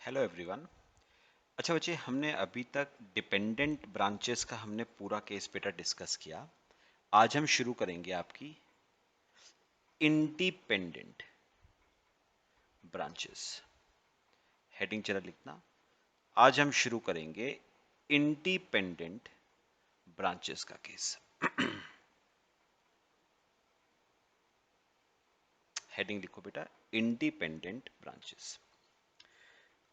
Hello everyone. अच्छा बच्चे, हमने अभी तक डिपेंडेंट ब्रांचेस का हमने पूरा केस बेटा डिस्कस किया। आज हम शुरू करेंगे आपकी इंडिपेंडेंट ब्रांचेस। हेडिंग जरा लिखना। आज हम शुरू करेंगे इंडिपेंडेंट ब्रांचेस का केस। हेडिंग लिखो बेटा, इंडिपेंडेंट ब्रांचेस।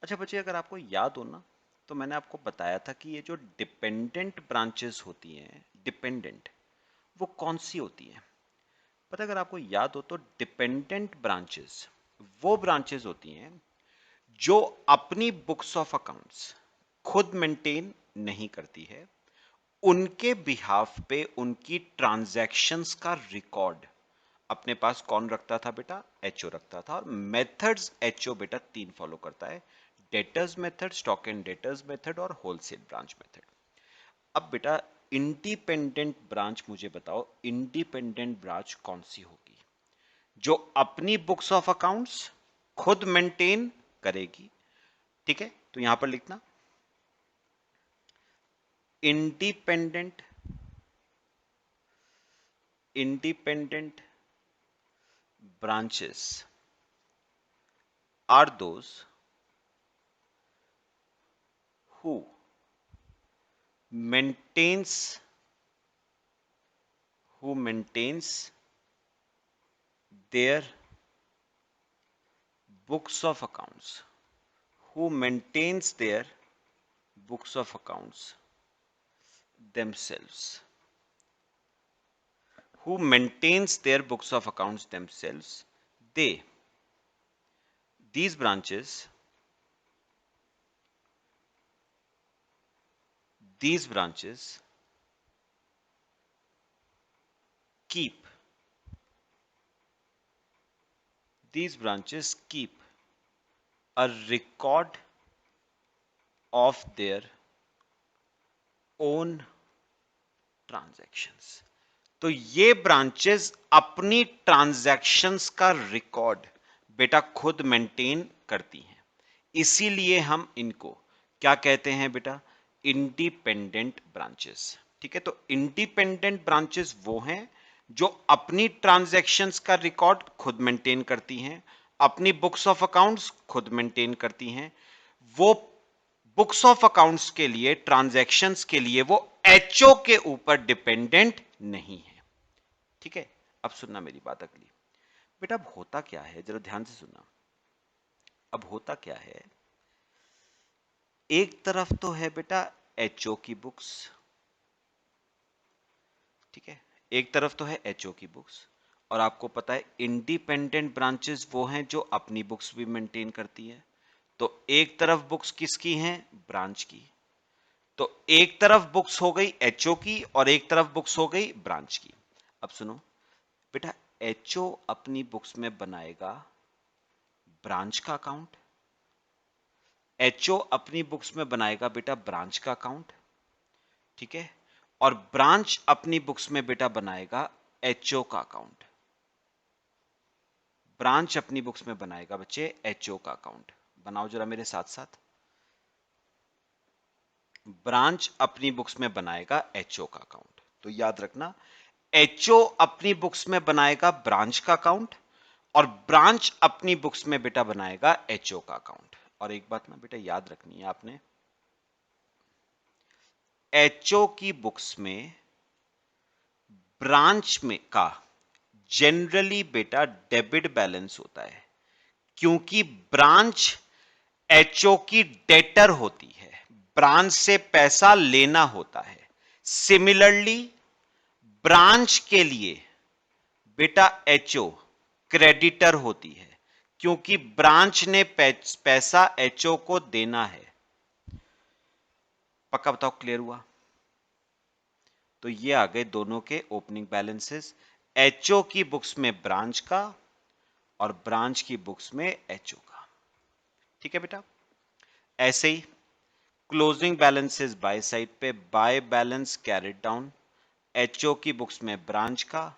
अच्छा बच्चे, अगर आपको याद हो ना, तो मैंने आपको बताया था कि ये जो डिपेंडेंट ब्रांचेस होती हैं, डिपेंडेंट, वो कौन सी होती हैं। पता, अगर आपको याद हो तो डिपेंडेंट ब्रांचेस वो ब्रांचेस होती हैं जो अपनी बुक्स ऑफ अकाउंट्स खुद मेंटेन नहीं करती है। उनके बिहाफ पे उनकी ट्रांजैक्शंस का रिकॉर्ड अपने पास कौन रखता था बेटा? एचओ रखता था। और मेथड्स एचओ बेटा तीन फॉलो करता है: debtors method, stock and debtors method और होलसेल ब्रांच मेथड। अब बेटा, इंडिपेंडेंट ब्रांच, मुझे बताओ इंडिपेंडेंट ब्रांच कौन सी होगी जो अपनी बुक्स ऑफ अकाउंट्स खुद मेंटेन करेगी। ठीक है, तो यहां पर लिखना independent independent branches are those who maintains their books of accounts who maintains their books of accounts themselves who maintains their books of accounts themselves. They these branches these branches keep these branches keep a record of their own transactions. तो ये branches अपनी transactions का record बेटा खुद maintain करती हैं। इसीलिए हम इनको क्या कहते हैं बेटा? Independent branches. ठीक है, तो इंडिपेंडेंट ब्रांचेस वो हैं जो अपनी ट्रांजैक्शंस का रिकॉर्ड खुद मेंटेन करती हैं, अपनी बुक्स ऑफ अकाउंट्स खुद मेंटेन करती हैं। वो बुक्स ऑफ अकाउंट्स के लिए, ट्रांजैक्शंस के लिए वो एचओ के ऊपर डिपेंडेंट नहीं है। ठीक है, अब सुनना मेरी बात अगली। बेटा, अब होता क्या है, जरा ध्यान से सुनना। अब होता क्या है, एक तरफ तो है बेटा एचओ की बुक्स। ठीक है, एक तरफ तो है एचओ की बुक्स, और आपको पता है इंडिपेंडेंट ब्रांचेस वो हैं जो अपनी बुक्स भी मेंटेन करती है। तो एक तरफ बुक्स किसकी हैं? ब्रांच की। तो एक तरफ बुक्स हो गई एचओ की और एक तरफ बुक्स हो गई ब्रांच की। अब सुनो बेटा, एचओ अपनी बुक्स में बनाएगा ब्रांच का अकाउंट, एचओ अपनी बुक्स में बनाएगा बेटा ब्रांच का अकाउंट। ठीक है, और ब्रांच अपनी बुक्स में बेटा बनाएगा एचओ का अकाउंट। ब्रांच अपनी बुक्स में बनाएगा बच्चे एचओ का अकाउंट। बनाओ जरा मेरे साथ साथ। ब्रांच अपनी बुक्स में बनाएगा एचओ का अकाउंट। तो याद रखना, एचओ अपनी बुक्स में बनाएगा ब्रांच का अकाउंट और ब्रांच अपनी बुक्स में बेटा बनाएगा एचओ का अकाउंट। और एक बात ना बेटा याद रखनी है आपने, एचओ की बुक्स में ब्रांच में का जनरली बेटा डेबिट बैलेंस होता है, क्योंकि ब्रांच एचओ की डेटर होती है, ब्रांच से पैसा लेना होता है। सिमिलरली ब्रांच के लिए बेटा एचओ क्रेडिटर होती है, क्योंकि ब्रांच ने पैसा एचओ को देना है। पक्का बताओ, क्लियर हुआ? तो ये आ गए दोनों के ओपनिंग बैलेंसेस, एचओ की बुक्स में ब्रांच का और ब्रांच की बुक्स में एचओ का। ठीक है बेटा, ऐसे ही क्लोजिंग बैलेंसेस बाय साइड पे by balance carried down, HO की बुक्स में ब्रांच का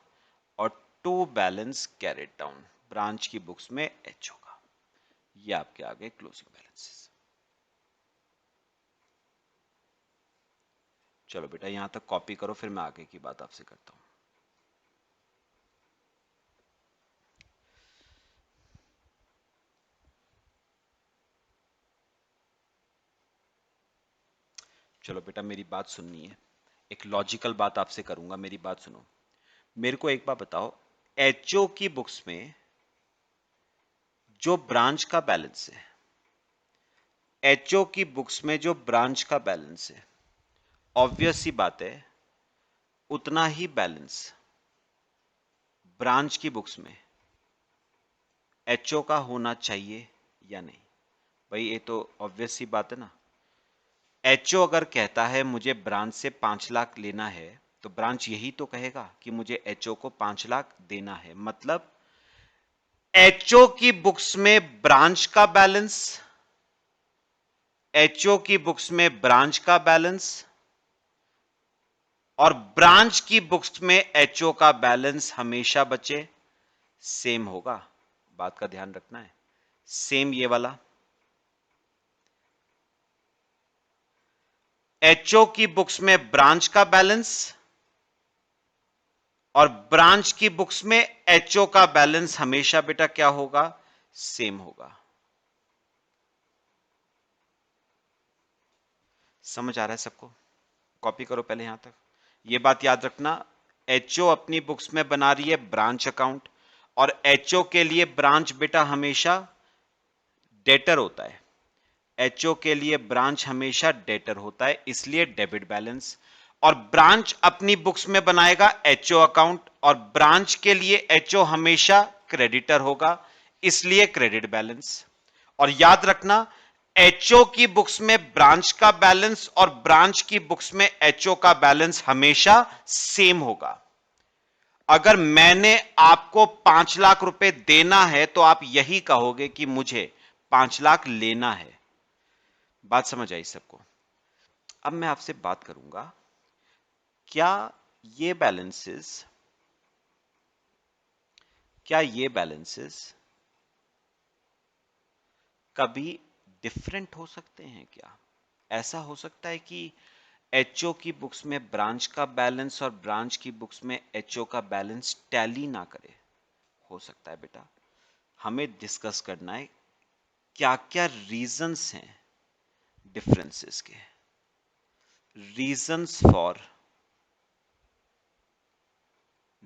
और to balance carried down, branch की बुक्स में एचओ का। ये आपके आ गए क्लोजिंग बैलेंसेस। चलो बेटा यहां तक कॉपी करो, फिर मैं आगे की बात आपसे करता हूं। चलो बेटा मेरी बात सुननी है, एक लॉजिकल बात आपसे करूंगा, मेरी बात सुनो। मेरे को एक बात बताओ, एचओ की बुक्स में जो ब्रांच का बैलेंस है, एचओ की बुक्स में जो ब्रांच का बैलेंस है, ऑब्वियस सी बात है उतना ही बैलेंस ब्रांच की बुक्स में एचओ का होना चाहिए या नहीं? भाई ये तो ऑब्वियस सी बात है ना। एचओ अगर कहता है मुझे ब्रांच से 5 लाख लेना है, तो ब्रांच यही तो कहेगा कि मुझे एचओ को 5 लाख देना है। मतलब एचओ की बुक्स में ब्रांच का बैलेंस, एचओ की बुक्स में ब्रांच का बैलेंस और ब्रांच की बुक्स में एचओ का बैलेंस हमेशा बचे सेम होगा। बात का ध्यान रखना है, सेम ये वाला। एचओ की बुक्स में ब्रांच का बैलेंस और ब्रांच की बुक्स में एचओ का बैलेंस हमेशा बेटा क्या होगा? सेम होगा। समझ आ रहा है सबको? कॉपी करो पहले यहां तक। ये बात याद रखना, एचओ अपनी बुक्स में बना रही है ब्रांच अकाउंट, और एचओ के लिए ब्रांच बेटा हमेशा डेटर होता है। एचओ के लिए ब्रांच हमेशा डेटर होता है, इसलिए डेबिट बैलेंस। और ब्रांच अपनी बुक्स में बनाएगा एचओ अकाउंट, और ब्रांच के लिए एचओ हमेशा क्रेडिटर होगा, इसलिए क्रेडिट बैलेंस। और याद रखना, एचओ की बुक्स में ब्रांच का बैलेंस और ब्रांच की बुक्स में एचओ का बैलेंस हमेशा सेम होगा। अगर मैंने आपको 5 लाख रुपए देना है तो आप यही कहोगे कि मुझे 5 लाख लेना है। बात समझ आई सबको? अब मैं आपसे बात करूंगा, क्या ये बैलेंसेस क्या ये बैलेंसेस कभी डिफरेंट हो सकते हैं क्या? ऐसा हो सकता है कि एचओ की बुक्स में ब्रांच का बैलेंस और ब्रांच की बुक्स में एचओ का बैलेंस टैली ना करे? हो सकता है बेटा। हमें डिस्कस करना है क्या क्या रीजंस हैं डिफरेंसेस के, रीजंस फॉर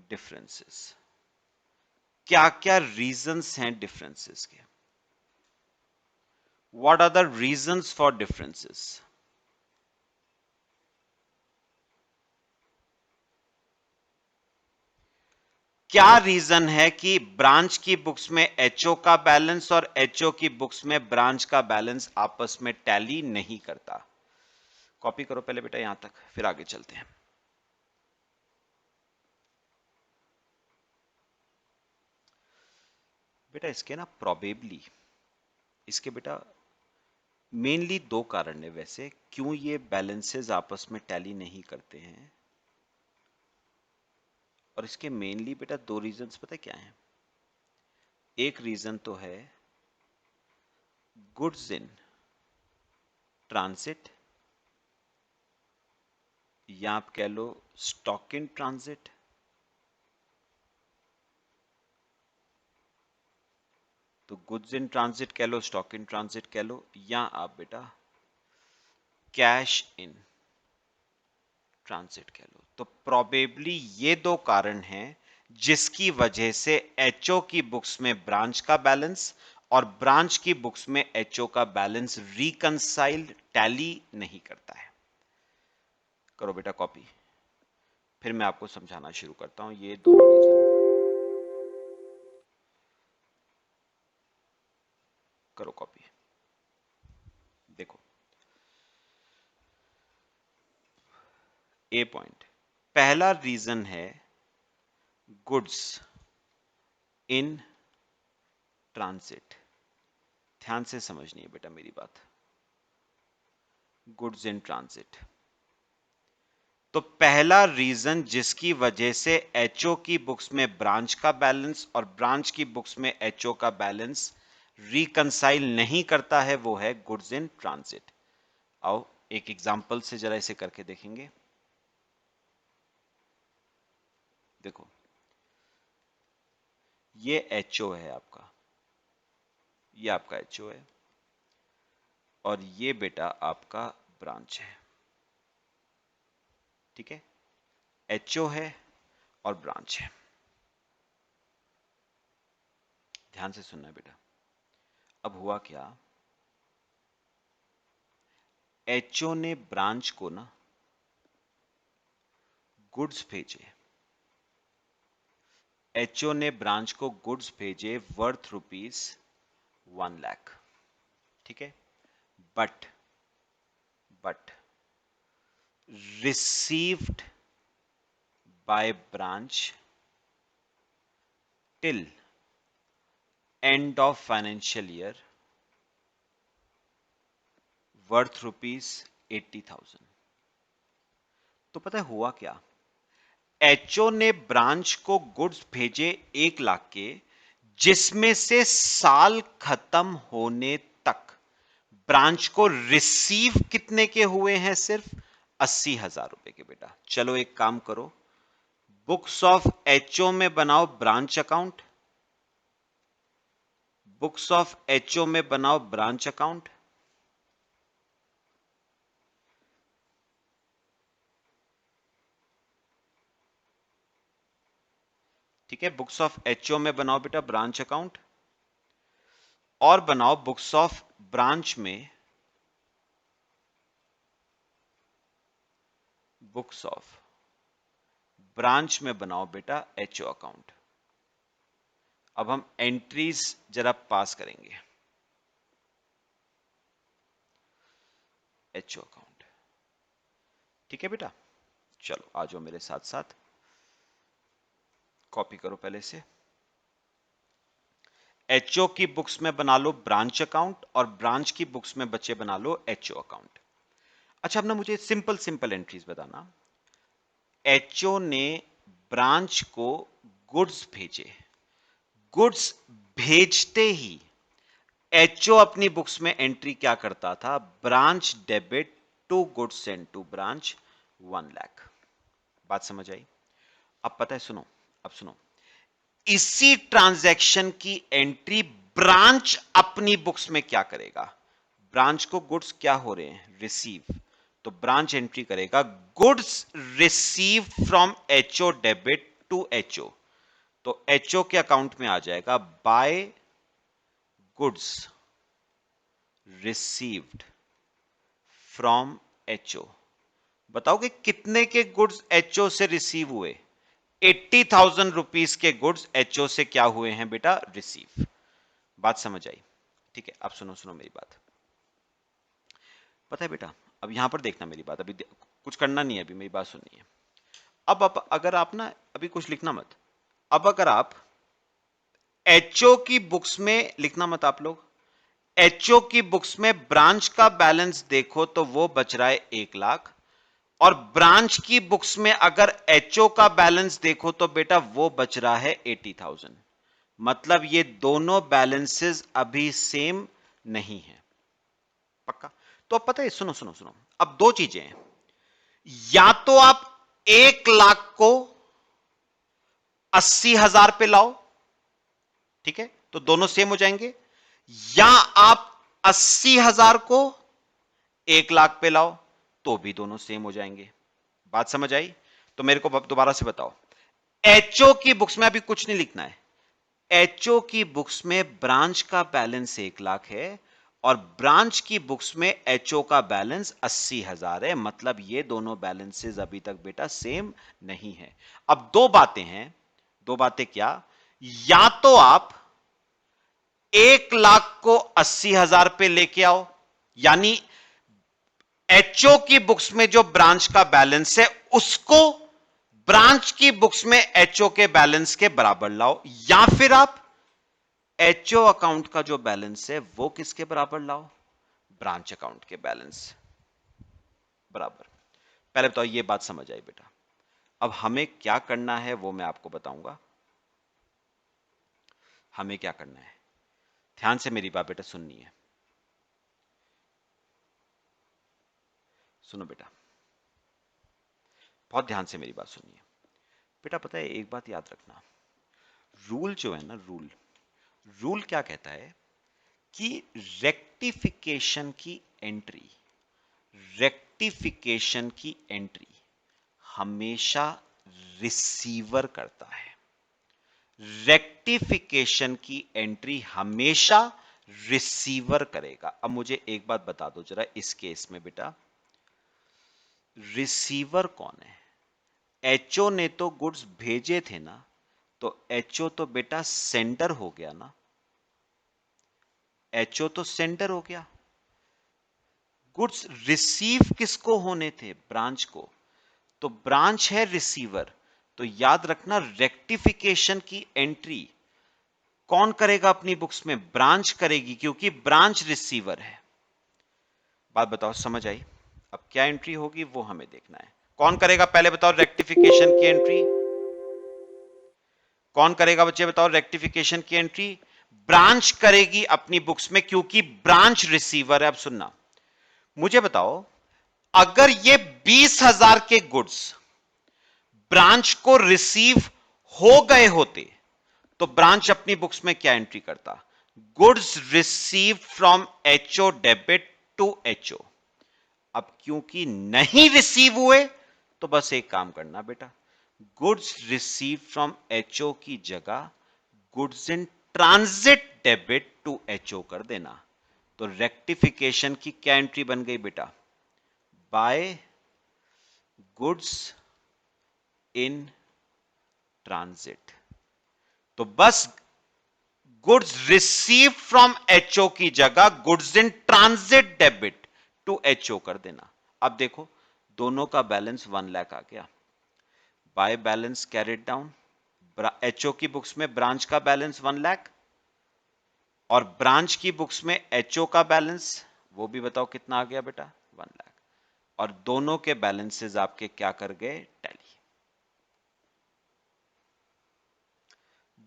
डिफरेंसेस। क्या क्या रीजंस हैं डिफरेंसेस के? What are the reasons for differences? क्या रीजन है कि ब्रांच की बुक्स में एचओ का बैलेंस और एचओ की बुक्स में ब्रांच का बैलेंस आपस में टैली नहीं करता? कॉपी करो पहले बेटा यहां तक, फिर आगे चलते हैं। बेटा इसके ना प्रोबेबली, इसके बेटा मेनली दो कारण है वैसे क्यों ये बैलेंसेस आपस में टैली नहीं करते हैं। और इसके मेनली बेटा दो रीजंस पता है क्या है? एक रीजन तो है गुड्स इन ट्रांसिट, या आप कह लो स्टॉक इन ट्रांजिट। तो गुड्स इन ट्रांजिट कह लो, स्टॉक इन ट्रांजिट कह लो, या आप बेटा कैश इन ट्रांजिट कह लो। तो प्रोबेबली ये दो कारण हैं जिसकी वजह से एचओ की बुक्स में ब्रांच का बैलेंस और ब्रांच की बुक्स में एचओ का बैलेंस रिकंसाइल्ड टैली नहीं करता है। करो बेटा कॉपी, फिर मैं आपको समझाना शुरू करता हूं ये दोनों रीजन। करो कॉपी। देखो ए पॉइंट, पहला रीजन है गुड्स इन ट्रांसिट। ध्यान से समझनी है बेटा मेरी बात। गुड्स इन ट्रांसिट, तो पहला रीजन जिसकी वजह से एचओ की बुक्स में ब्रांच का बैलेंस और ब्रांच की बुक्स में एचओ का बैलेंस रिकंसाइल नहीं करता है वो है गुड्स इन ट्रांसिट। आओ एक एग्जांपल से जरा इसे करके देखेंगे। देखो ये एचओ है आपका, ये आपका एचओ है, और ये बेटा आपका ब्रांच है। ठीक है, एचओ है और ब्रांच है। ध्यान से सुनना है बेटा। अब हुआ क्या, एचओ ने ब्रांच को ना गुड्स भेजे, एचओ ने ब्रांच को गुड्स भेजे वर्थ ₹1,00,000। ठीक है, but received by branch till end of financial year worth ₹80,000। तो पता है हुआ क्या, एचओ ने ब्रांच को गुड्स भेजे 1,00,000 के, जिसमें से साल खत्म होने तक ब्रांच को रिसीव कितने के हुए हैं, सिर्फ 80,000 रुपए के। बेटा चलो एक काम करो, बुक्स ऑफ एचओ में बनाओ branch account, books of HO में बनाओ ब्रांच अकाउंट। ठीक है, बुक्स ऑफ एचओ में बनाओ बेटा ब्रांच अकाउंट, और बनाओ बुक्स ऑफ ब्रांच में, बुक्स ऑफ ब्रांच में बनाओ बेटा एचओ अकाउंट। अब हम एंट्रीज जरा पास करेंगे, एचओ अकाउंट। ठीक है बेटा, चलो आ जाओ मेरे साथ साथ, कॉपी करो पहले से। एचओ की बुक्स में बना लो ब्रांच अकाउंट, और ब्रांच की बुक्स में बच्चे बना लो एचओ अकाउंट। अच्छा, अब ना मुझे सिंपल सिंपल एंट्रीज बताना। एचओ ने ब्रांच को गुड्स भेजे, गुड्स भेजते ही एचओ अपनी बुक्स में एंट्री क्या करता था, branch debit to goods send to branch 1,00,000। बात समझ आई? अब पता है, सुनो, अब सुनो, इसी ट्रांजैक्शन की एंट्री ब्रांच अपनी बुक्स में क्या करेगा, ब्रांच को गुड्स क्या हो रहे हैं, रिसीव, तो ब्रांच एंट्री करेगा goods receive from HO debit to HO, तो एचओ के अकाउंट में आ जाएगा by goods received from HO. बताओगे कितने के गुड्स एचओ से रिसीव हुए, 80,000 रुपीस के गुड्स एचओ से क्या हुए हैं बेटा, रिसीव। बात समझ आई? ठीक है, अब सुनो सुनो मेरी बात। पता है बेटा, अब यहां पर देखना मेरी बात, अभी कुछ करना नहीं है, अभी मेरी बात सुननी है। अब अगर आप ना, अभी कुछ लिखना मत, अब अगर आप एचओ की बुक्स में लिखना मत आप लोग, एचओ की बुक्स में ब्रांच का बैलेंस देखो तो वो बच रहा है 1,00,000, और ब्रांच की बुक्स में अगर एचओ का बैलेंस देखो तो बेटा वो बच रहा है 80,000। मतलब ये दोनों बैलेंसेस अभी सेम नहीं है। पक्का? तो अब पता है, सुनो सुनो सुनो, अब दो चीजें हैं, या तो आप 1,00,000 को 80,000 पे लाओ, ठीक है, तो दोनों सेम हो जाएंगे, या आप 80,000 को 1,00,000 पे लाओ तो भी दोनों सेम हो जाएंगे। बात समझ आई? तो मेरे को दोबारा से बताओ, एचओ की बुक्स में अभी कुछ नहीं लिखना है, एचओ की बुक्स में ब्रांच का बैलेंस 1,00,000 है, और ब्रांच की बुक्स में एचओ का बैलेंस 80,000 है, मतलब ये दोनों बैलेंसेस अभी तक बेटा सेम नहीं है। अब दो बातें हैं, दो बातें क्या, या तो आप 1,00,000 को 80,000 पे लेके आओ, यानी एचओ की बुक्स में जो ब्रांच का बैलेंस है उसको ब्रांच की बुक्स में एचओ के बैलेंस के बराबर लाओ, या फिर आप एचओ अकाउंट का जो बैलेंस है वो किसके बराबर लाओ, ब्रांच अकाउंट के बैलेंस बराबर। पहले बताओ ये बात समझ आई बेटा? अब हमें क्या करना है वो मैं आपको बताऊंगा, हमें क्या करना है, ध्यान से मेरी बात बेटा सुननी है। सुनो बेटा, बहुत ध्यान से मेरी बात सुनिए। बेटा पता है एक बात याद रखना, रूल जो है ना, रूल रूल क्या कहता है कि रेक्टिफिकेशन की एंट्री, रेक्टिफिकेशन की एंट्री हमेशा रिसीवर करता है। रेक्टिफिकेशन की एंट्री हमेशा रिसीवर करेगा। अब मुझे एक बात बता दो जरा इस केस में बेटा, रिसीवर कौन है? एचओ ने तो गुड्स भेजे थे ना, तो एचओ तो बेटा सेंडर हो गया ना, एचओ तो सेंडर हो गया। गुड्स रिसीव किसको होने थे? ब्रांच को, तो ब्रांच है रिसीवर। तो याद रखना रेक्टिफिकेशन की एंट्री कौन करेगा अपनी बुक्स में? ब्रांच करेगी, क्योंकि ब्रांच रिसीवर है। बात बताओ समझ आई? अब क्या एंट्री होगी वो हमें देखना है। कौन करेगा पहले बताओ रेक्टिफिकेशन की एंट्री? कौन करेगा बच्चे बताओ रेक्टिफिकेशन की एंट्री? ब्रांच करेगी अपनी बुक्स में, क्योंकि ब्रांच रिसीवर है। अब सुनना, मुझे बताओ अगर ये 20,000 के गुड्स ब्रांच को रिसीव हो गए होते तो ब्रांच अपनी बुक्स में क्या एंट्री करता? Goods receive from HO debit to HO. अब क्योंकि नहीं रिसीव हुए तो बस एक काम करना बेटा, गुड्स रिसीव फ्रॉम एचओ की जगह goods in transit debit to HO कर देना। तो रेक्टिफिकेशन की क्या एंट्री बन गई बेटा? By goods in transit. तो बस गुड्स रिसीव फ्रॉम एचओ की जगह goods in transit debit to HO कर देना। अब देखो दोनों का बैलेंस 1 लाख आ गया। Bye balance carried down, HO की बुक्स में ब्रांच का बैलेंस 1 लाख और ब्रांच की बुक्स में एचओ का बैलेंस, वो भी बताओ कितना आ गया बेटा? 1 लाख। और दोनों के बैलेंसेस आपके क्या कर गए? टैली।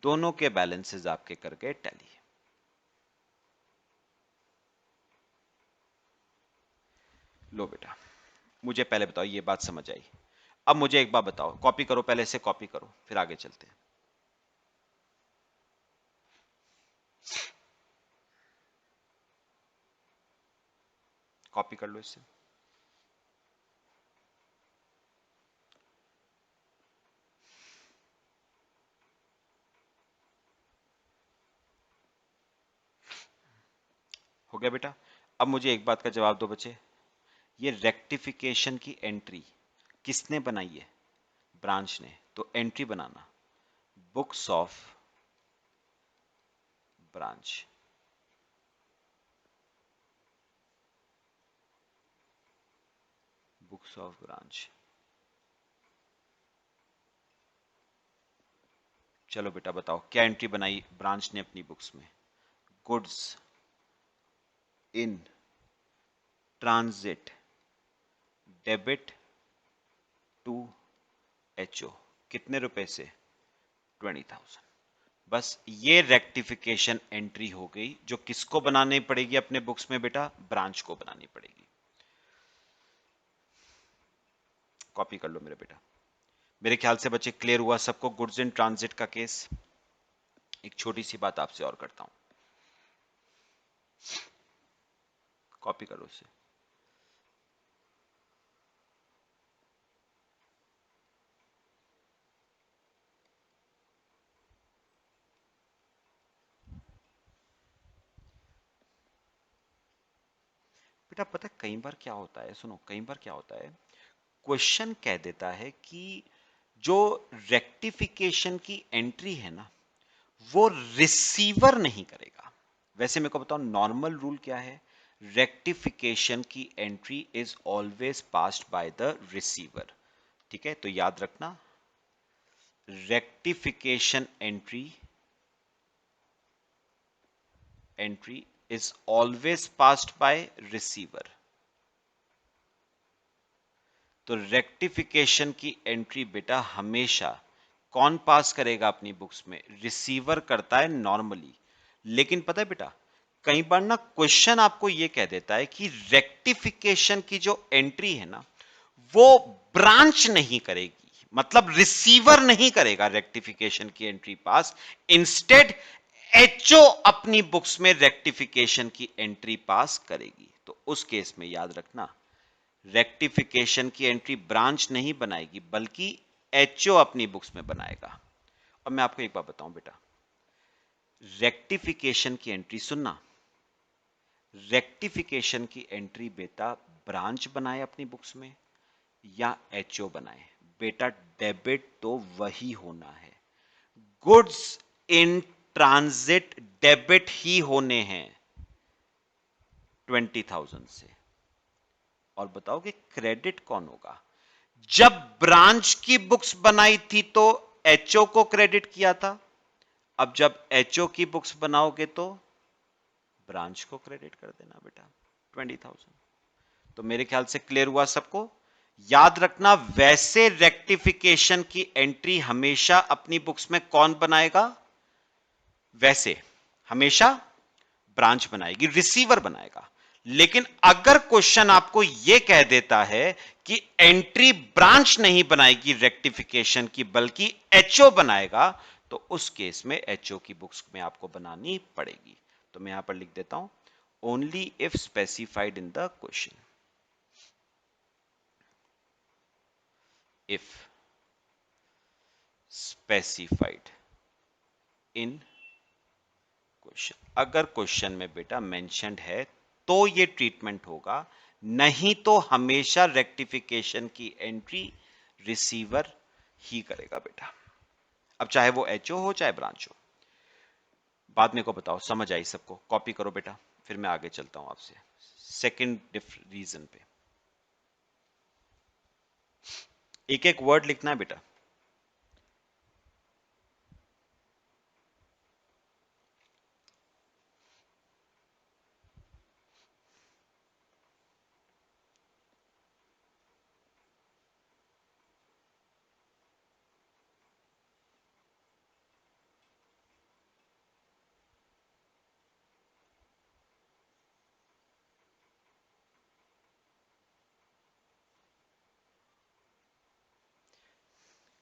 दोनों के बैलेंसेस आपके कर गए टैली। लो बेटा, मुझे पहले बताओ ये बात समझ आई? अब मुझे एक बात बताओ, कॉपी करो, पहले से कॉपी करो फिर आगे चलते हैं। कॉपी कर लो इससे। हो गया बेटा? अब मुझे एक बात का जवाब दो बच्चे, ये रेक्टिफिकेशन की एंट्री किसने बनाई है? ब्रांच ने। तो entry banana books of branch. Books of branch. चलो बेटा बताओ क्या एंट्री बनाई ब्रांच ने अपनी बुक्स में? Goods in transit debit to HO. कितने रुपए से? 20,000। बस ये रेक्टिफिकेशन एंट्री हो गई, जो किसको बनानी पड़ेगी अपने बुक्स में बेटा? ब्रांच को बनानी पड़ेगी। कॉपी कर लो मेरे बेटा। मेरे ख्याल से बच्चे क्लियर हुआ सबको गुड्स इन ट्रांजिट का केस। एक छोटी सी बात आपसे और करता हूं, कॉपी करो उसे। बेटा पता है कई बार क्या होता है, सुनो, कई बार क्या होता है, क्वेश्चन कह देता है कि जो रेक्टिफिकेशन की एंट्री है ना, वो रिसीवर नहीं करेगा। वैसे मेरे को बताओ नॉर्मल रूल क्या है? रेक्टिफिकेशन की entry is always passed by the receiver. ठीक है, तो याद रखना rectification entry is always passed by receiver. तो रेक्टिफिकेशन की एंट्री बेटा हमेशा कौन पास करेगा अपनी बुक्स में? रिसीवर करता है नॉर्मली। लेकिन पता है बेटा कई बार ना क्वेश्चन आपको यह कह देता है कि रेक्टिफिकेशन की जो एंट्री है ना वो ब्रांच नहीं करेगी, मतलब रिसीवर नहीं करेगा रेक्टिफिकेशन की एंट्री पास, इंस्टेड एचओ अपनी बुक्स में रेक्टिफिकेशन की एंट्री पास करेगी। तो उस केस में याद रखना, रेक्टिफिकेशन की एंट्री ब्रांच नहीं बनाएगी बल्कि एचओ अपनी बुक्स में बनाएगा। और मैं आपको एक बात बताऊं बेटा, रेक्टिफिकेशन की एंट्री, सुनना, रेक्टिफिकेशन की एंट्री बेटा ब्रांच बनाए अपनी बुक्स में या एचओ बनाए, बेटा डेबिट तो वही होना है। गुड्स इन ट्रांजिट डेबिट ही होने हैं 20,000 से। और बताओ कि क्रेडिट कौन होगा? जब ब्रांच की बुक्स बनाई थी तो एचओ को क्रेडिट किया था, अब जब एचओ की बुक्स बनाओगे तो ब्रांच को क्रेडिट कर देना बेटा 20,000। तो मेरे ख्याल से क्लियर हुआ सबको। याद रखना, वैसे रेक्टिफिकेशन की एंट्री हमेशा अपनी बुक्स में कौन बनाएगा? वैसे हमेशा ब्रांच बनाएगी, रिसीवर बनाएगा। लेकिन अगर क्वेश्चन आपको यह कह देता है कि एंट्री ब्रांच नहीं बनाएगी रेक्टिफिकेशन की बल्कि एचओ बनाएगा, तो उस केस में एचओ की बुक्स में आपको बनानी पड़ेगी। तो मैं यहां पर लिख देता हूं, only if specified in the question. If specified in question, अगर क्वेश्चन में बेटा मेंशन्ड है तो ये ट्रीटमेंट होगा, नहीं तो हमेशा रेक्टिफिकेशन की एंट्री रिसीवर ही करेगा बेटा, अब चाहे वो एचओ हो चाहे ब्रांच हो। बाद में को बताओ, समझ आई सबको? कॉपी करो बेटा, फिर मैं आगे चलता हूं आपसे सेकंड रीजन पे। एक एक वर्ड लिखना है बेटा।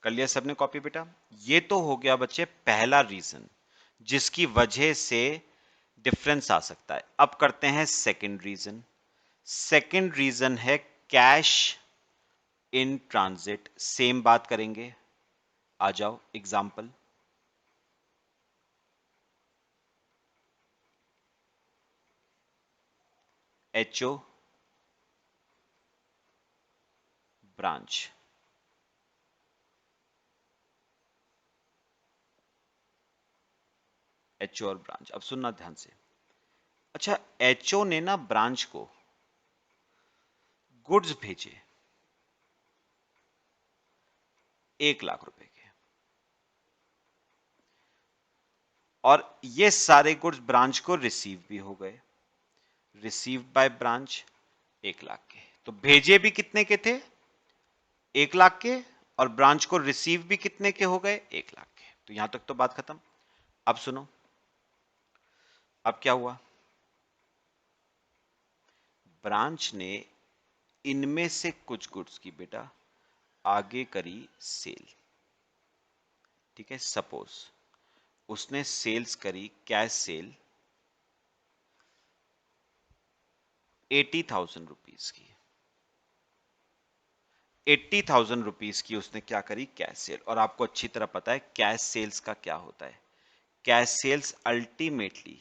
कर लिया सबने कॉपी बेटा? ये तो हो गया बच्चे पहला रीजन जिसकी वजह से डिफरेंस आ सकता है। अब करते हैं सेकंड रीजन। सेकंड रीजन है कैश इन ट्रांजिट। सेम बात करेंगे, आ जाओ एग्जाम्पल। एचओ ब्रांच, एचओ और ब्रांच। अब सुनना ध्यान से। अच्छा, एचओ ने ना ब्रांच को गुड्स भेजे 1 लाख रुपए के, और ये सारे गुड्स ब्रांच को रिसीव भी हो गए, रिसीव बाय ब्रांच 1 लाख के। तो भेजे भी कितने के थे? 1 लाख के। और ब्रांच को रिसीव भी कितने के हो गए? 1 लाख के। तो यहां तक तो बात खत्म। अब सुनो, अब क्या हुआ? ब्रांच ने इनमें से कुछ गुड्स की बेटा आगे करी सेल। ठीक है, सपोज उसने सेल्स करी, कैश सेल 80,000 रुपीज की। 80,000 रुपीज की उसने क्या करी? Cash cell. और आपको अच्छी तरह पता है कैश सेल्स का क्या होता है। कैश सेल्स अल्टीमेटली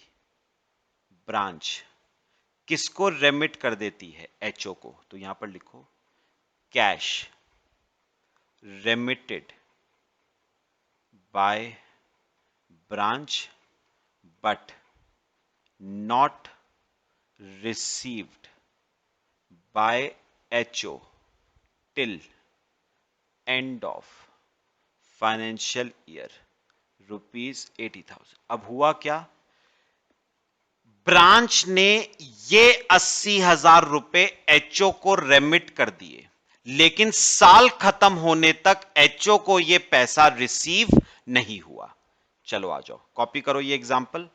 ब्रांच किसको रेमिट कर देती है? एचओ को। तो यहां पर लिखो cash remitted by branch but not received by HO till end of financial year ₹80,000। अब हुआ क्या? ब्रांच ने ये 80,000 रुपए एचओ को रेमिट कर दिए, लेकिन साल खत्म होने तक एचओ को ये पैसा रिसीव नहीं हुआ। चलो आ जाओ, कॉपी करो ये एग्जांपल।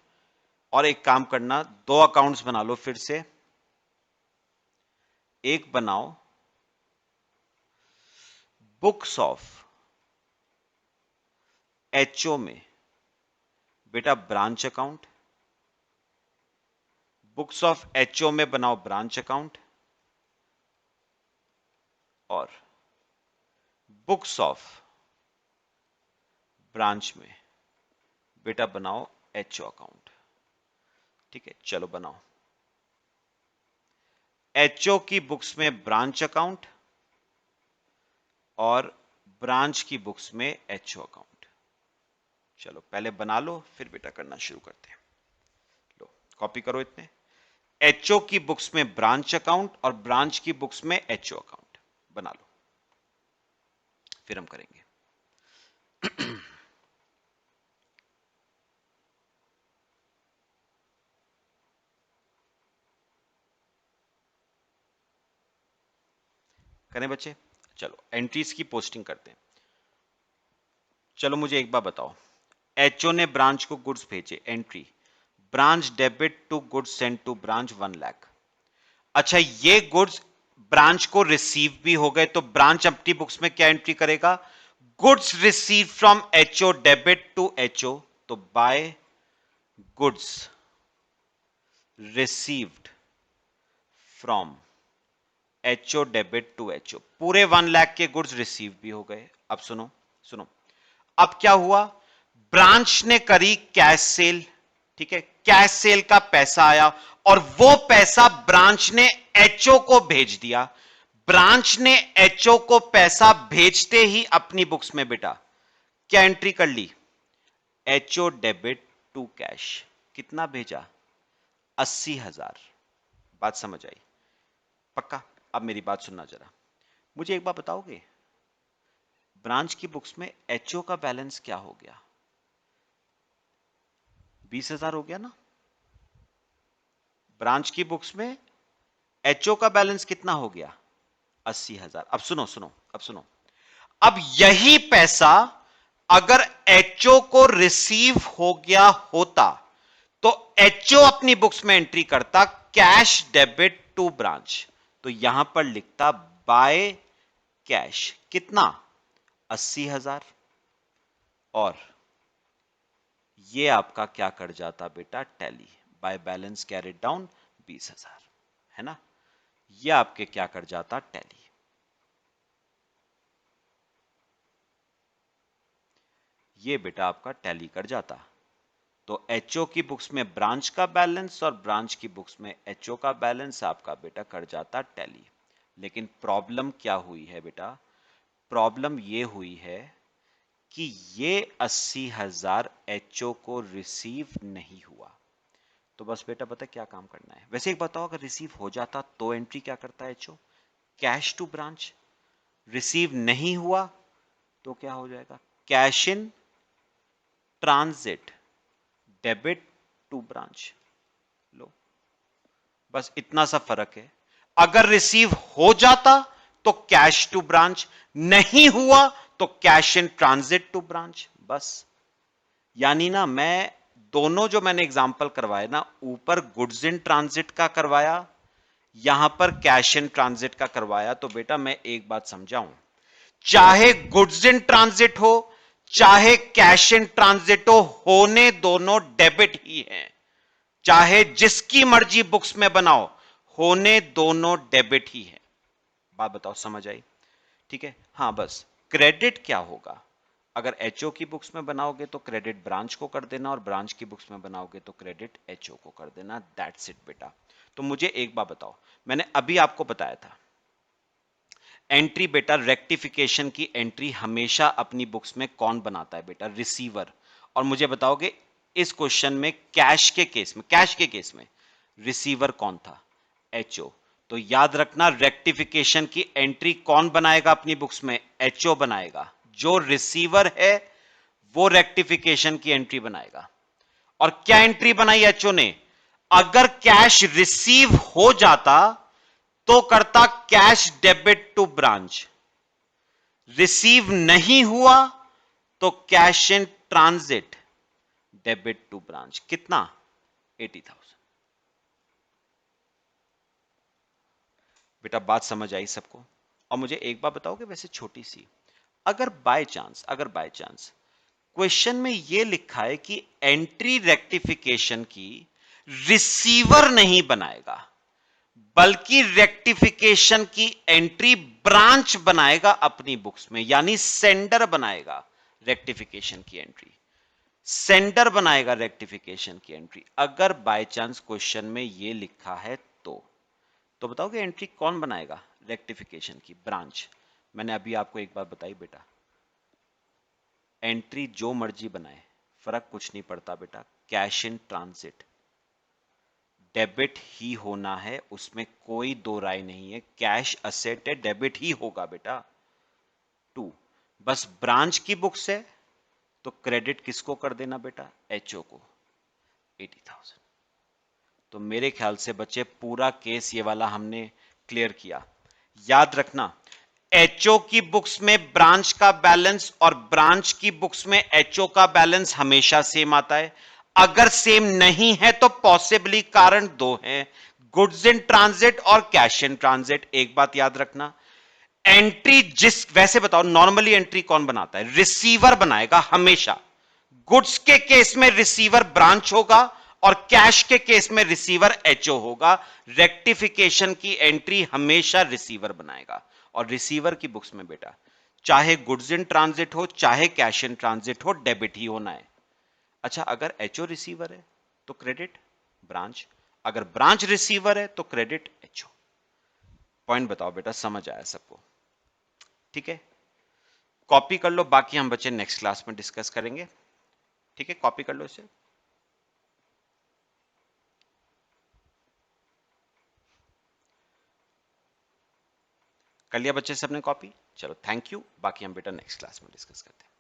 और एक काम करना, 2 अकाउंट्स बना लो फिर से। एक बनाओ बुक्स ऑफ एचओ में बेटा branch account, books of HO में बनाओ ब्रांच अकाउंट, और बुक्स ऑफ ब्रांच में बेटा बनाओ एचओ अकाउंट। ठीक है, चलो बनाओ। एचओ की बुक्स में ब्रांच अकाउंट और ब्रांच की बुक्स में एचओ अकाउंट। चलो पहले बना लो, फिर बेटा करना शुरू करते हैं। लो कॉपी करो इतने। एचओ की बुक्स में ब्रांच अकाउंट और ब्रांच की बुक्स में एचओ अकाउंट बना लो, फिर हम करेंगे। करें बच्चे? चलो एंट्रीज की पोस्टिंग करते हैं। चलो मुझे एक बार बताओ, एचओ ने ब्रांच को गुड्स भेजे, entry branch debit to goods send to branch 1 lakh. अच्छा, ये गुड्स ब्रांच को रिसीव भी हो गए, तो ब्रांच अपनी बुक्स में क्या एंट्री करेगा? Goods receive from HO debit to HO, तो by goods received from HO debit to HO, पूरे 1 लाख के गुड्स रिसीव भी हो गए। अब सुनो सुनो, अब क्या हुआ? ब्रांच ने करी कैश सेल, ठीक है, कैश सेल का पैसा आया और वो पैसा ब्रांच ने एचओ को भेज दिया। ब्रांच ने एचओ को पैसा भेजते ही अपनी बुक्स में बेटा क्या एंट्री कर ली? HO debit to cash. कितना भेजा? 80,000। बात समझ आई? पक्का? अब मेरी बात सुनना जरा, मुझे एक बात बताओगे, ब्रांच की बुक्स में एचओ का बैलेंस क्या हो गया? 20,000 हो गया ना? ब्रांच की बुक्स में एचओ का बैलेंस कितना हो गया? 80,000। अब सुनो सुनो, अब सुनो, अब यही पैसा अगर एचओ को रिसीव हो गया होता तो एचओ अपनी बुक्स में एंट्री करता कैश डेबिट टू ब्रांच, तो यहां पर लिखता बाय कैश कितना? 80,000, और ये आपका क्या कर जाता बेटा? Tally bye balance carried down 20,000, है ना? ये आपके क्या कर जाता? टैली। ये बेटा आपका टैली कर जाता। तो एचओ की बुक्स में ब्रांच का बैलेंस और ब्रांच की बुक्स में एचओ का बैलेंस आपका बेटा कर जाता टैली। लेकिन प्रॉब्लम क्या हुई है बेटा? प्रॉब्लम ये हुई है कि ये 80,000 एचओ को रिसीव नहीं हुआ। तो बस बेटा पता है क्या काम करना है? वैसे एक बताओ, अगर रिसीव हो जाता तो एंट्री क्या करता है HO? Cash to branch. Receive नहीं हुआ तो क्या हो जाएगा? Cash in transit debit to branch. लो, बस इतना सा फर्क है। अगर रिसीव हो जाता तो कैश टू ब्रांच, नहीं हुआ तो cash in transit to branch, बस। यानी ना, मैं दोनों जो मैंने एग्जांपल करवाए ना, ऊपर गुड्स इन ट्रांजिट का करवाया, यहां पर कैश इन ट्रांजिट का करवाया, तो बेटा मैं एक बात समझाऊं, चाहे गुड्स इन ट्रांजिट हो चाहे कैश इन ट्रांजिट हो, होने दोनों डेबिट ही हैं। चाहे जिसकी मर्जी बुक्स में बनाओ, होने दोनों डेबिट ही है। बात बताओ, समझ आई? ठीक है, हाँ, बस क्रेडिट क्या होगा? अगर एचओ की बुक्स में बनाओगे तो क्रेडिट ब्रांच को कर देना, और ब्रांच की बुक्स में बनाओगे तो क्रेडिट एचओ को कर देना। दैट्स इट बेटा। तो मुझे एक बात बताओ, मैंने अभी आपको बताया था एंट्री बेटा, रेक्टिफिकेशन की एंट्री हमेशा अपनी बुक्स में कौन बनाता है बेटा? रिसीवर। और मुझे बताओगे इस क्वेश्चन में कैश के केस में, कैश के केस में रिसीवर कौन था? एचओ। तो याद रखना, रेक्टिफिकेशन की एंट्री कौन बनाएगा अपनी बुक्स में? एचओ बनाएगा। जो रिसीवर है वो रेक्टिफिकेशन की एंट्री बनाएगा। और क्या एंट्री बनाई एचओ ने? अगर कैश रिसीव हो जाता तो करता cash debit to branch, receive नहीं हुआ तो cash in transit debit to branch. कितना? 80,000। बेटा बात समझ आई सबको? और मुझे एक बात बताओगे वैसे छोटी सी, अगर बाय चांस क्वेश्चन में यह लिखा है कि एंट्री रेक्टिफिकेशन की रिसीवर नहीं बनाएगा, बल्कि रेक्टिफिकेशन की एंट्री ब्रांच बनाएगा अपनी बुक्स में, यानी सेंडर बनाएगा रेक्टिफिकेशन की एंट्री, सेंडर बनाएगा रेक्टिफिकेशन की एंट्री। अगर बाय चांस क्वेश्चन में यह लिखा है तो बताओ कि एंट्री कौन बनाएगा रेक्टिफिकेशन की? ब्रांच। मैंने अभी आपको एक बात बताई बेटा, एंट्री जो मर्जी बनाए फर्क कुछ नहीं पड़ता बेटा, कैश इन ट्रांजिट डेबिट ही होना है, उसमें कोई दो राय नहीं है। कैश असेट है, डेबिट ही होगा बेटा। 2, बस ब्रांच की बुक्स है तो क्रेडिट किसको कर देना बेटा? एचओ को 80,000। तो मेरे ख्याल से बच्चे पूरा केस ये वाला हमने क्लियर किया। याद रखना, एचओ की बुक्स में ब्रांच का बैलेंस और ब्रांच की बुक्स में एचओ का बैलेंस हमेशा सेम आता है। अगर सेम नहीं है तो पॉसिबली कारण दो हैं, गुड्स इन ट्रांजिट और कैश इन ट्रांजिट। एक बात याद रखना, एंट्री वैसे बताओ नॉर्मली एंट्री कौन बनाता है? रिसीवर बनाएगा हमेशा। गुड्स के केस में रिसीवर ब्रांच होगा और कैश के केस में रिसीवर एचओ होगा। रेक्टिफिकेशन की एंट्री हमेशा रिसीवर बनाएगा, और रिसीवर की बुक्स में बेटा चाहे गुड्स इन ट्रांजिट हो चाहे कैश इन ट्रांजिट हो, डेबिट ही होना है। अच्छा, अगर एचओ रिसीवर है तो क्रेडिट ब्रांच, अगर ब्रांच रिसीवर है तो क्रेडिट एचओ। पॉइंट बताओ बेटा, समझ आया सबको? ठीक है, कॉपी कर लो, बाकी हम बच्चे नेक्स्ट क्लास में डिस्कस करेंगे। ठीक है, कॉपी कर लो इसे। कर लिया बच्चे सबने कॉपी? चलो थैंक यू, बाकी हम बेटा नेक्स्ट क्लास में डिस्कस करते हैं।